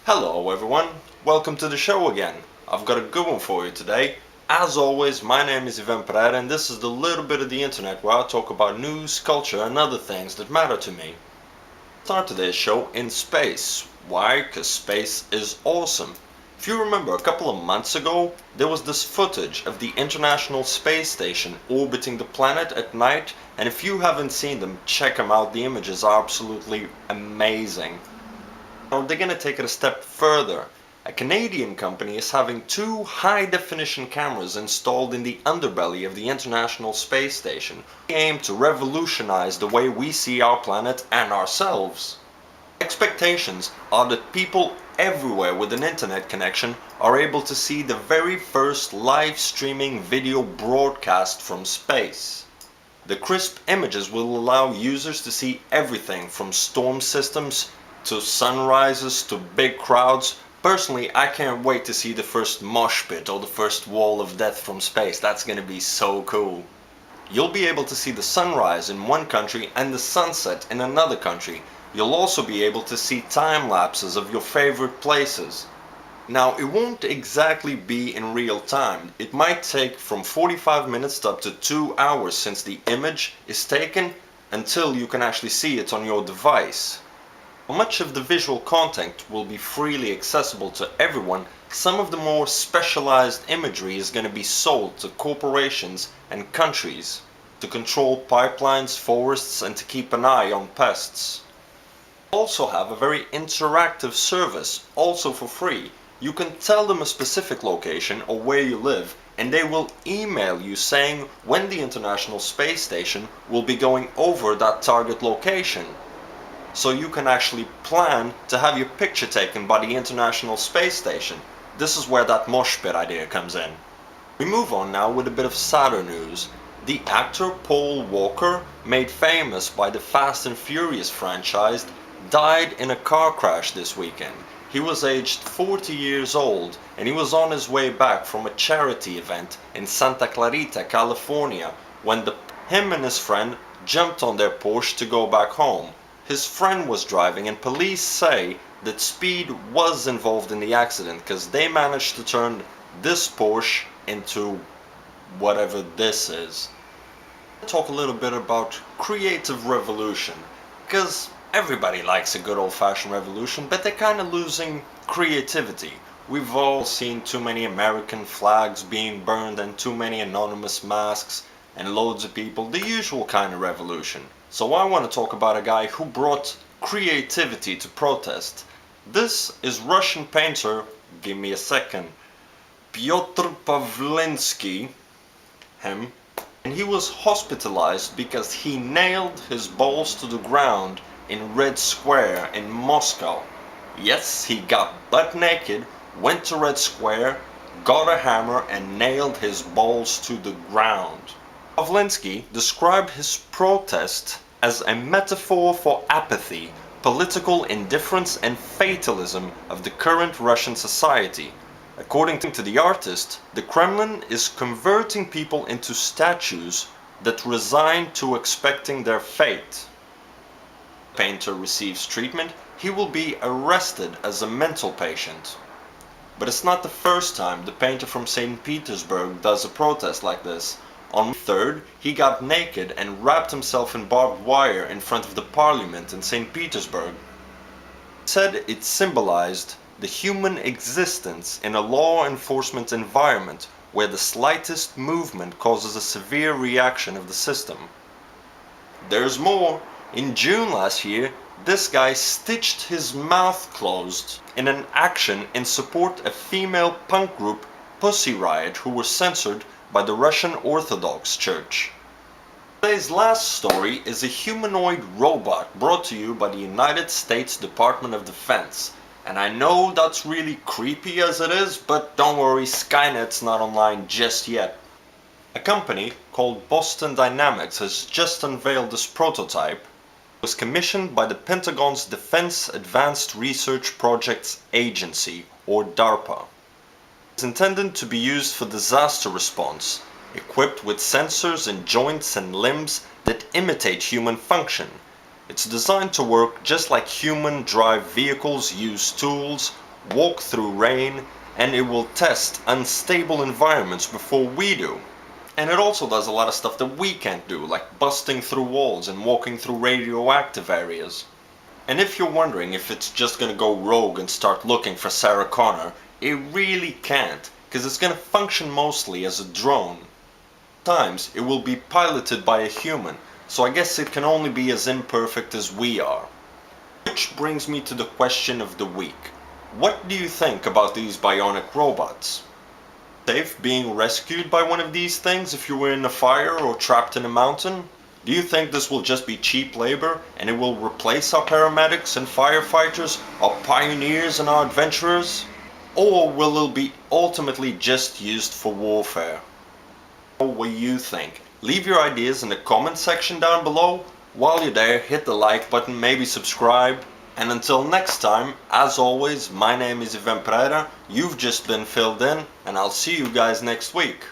Hello everyone, welcome to the show again. I've got a good one for you today. As always, my name is Ivan Pereira and this is the little bit of the internet where I talk about news, culture and other things that matter to me. Start today's show in space. Why? Because space is awesome. If you remember, a couple of months ago, there was this footage of the International Space Station orbiting the planet at night, and if you haven't seen them, check them out. The images are absolutely amazing. Now they're going to take it a step further. A Canadian company is having two high-definition cameras installed in the underbelly of the International Space Station. They aim to revolutionize the way we see our planet and ourselves. Expectations are that people everywhere with an internet connection are able to see the very first live streaming video broadcast from space. The crisp images will allow users to see everything from storm systems to sunrises to big crowds. Personally, I can't wait to see the first mosh pit or the first wall of death from space. That's gonna be so cool. You'll be able to see the sunrise in one country and the sunset in another country. You'll also be able to see time lapses of your favorite places. Now, it won't exactly be in real time. It might take from 45 minutes to up to 2 hours since the image is taken until you can actually see it on your device. Much of the visual content will be freely accessible to everyone. Some of the more specialized imagery is going to be sold to corporations and countries to control pipelines, forests, and to keep an eye on pests. Also have a very interactive service, also for free. You can tell them a specific location or where you live, and they will email you saying when the International Space Station will be going over that target location. So you can actually plan to have your picture taken by the International Space Station. This is where that mosh pit idea comes in. We move on now with a bit of sadder news. The actor Paul Walker, made famous by the Fast and Furious franchise, died in a car crash this weekend. He was aged 40 years old and he was on his way back from a charity event in Santa Clarita, California, when him and his friend jumped on their Porsche to go back home. His friend was driving and police say that speed was involved in the accident because they managed to turn this Porsche into whatever this is. I'll talk a little bit about creative revolution, because everybody likes a good old-fashioned revolution, but they're kind of losing creativity. We've all seen too many American flags being burned and too many anonymous masks and loads of people, the usual kind of revolution. So I want to talk about a guy who brought creativity to protest. This is Russian painter, give me a second, Pyotr Pavlinsky, him, and he was hospitalized because he nailed his balls to the ground in Red Square in Moscow. Yes, he got butt naked, went to Red Square, got a hammer and nailed his balls to the ground. Pavlinsky described his protest as a metaphor for apathy, political indifference and fatalism of the current Russian society. According to the artist, the Kremlin is converting people into statues that resign to expecting their fate. If the painter receives treatment, he will be arrested as a mental patient. But it's not the first time the painter from St. Petersburg does a protest like this. On May 3rd, he got naked and wrapped himself in barbed wire in front of the parliament in St. Petersburg. He said it symbolized the human existence in a law enforcement environment where the slightest movement causes a severe reaction of the system. There's more. In June last year, this guy stitched his mouth closed in an action in support of female punk group Pussy Riot, who were censored by the Russian Orthodox Church. Today's last story is a humanoid robot brought to you by the United States Department of Defense. And I know that's really creepy as it is, but don't worry, Skynet's not online just yet. A company called Boston Dynamics has just unveiled this prototype. It was commissioned by the Pentagon's Defense Advanced Research Projects Agency, or DARPA. It's intended to be used for disaster response, equipped with sensors in joints and limbs that imitate human function. It's designed to work just like human drive vehicles use tools, walk through rain, and it will test unstable environments before we do. And it also does a lot of stuff that we can't do, like busting through walls and walking through radioactive areas. And if you're wondering if it's just gonna go rogue and start looking for Sarah Connor, it really can't, because it's gonna function mostly as a drone. Times it will be piloted by a human, so I guess it can only be as imperfect as we are. Which brings me to the question of the week. What do you think about these bionic robots? Safe being rescued by one of these things if you were in a fire or trapped in a mountain? Do you think this will just be cheap labor and it will replace our paramedics and firefighters, our pioneers and our adventurers? Or will it be ultimately just used for warfare? What you think? Leave your ideas in the comment section down below. While you're there, hit the like button, maybe subscribe. And until next time, as always, my name is Ivan Pereira, you've just been filled in, and I'll see you guys next week.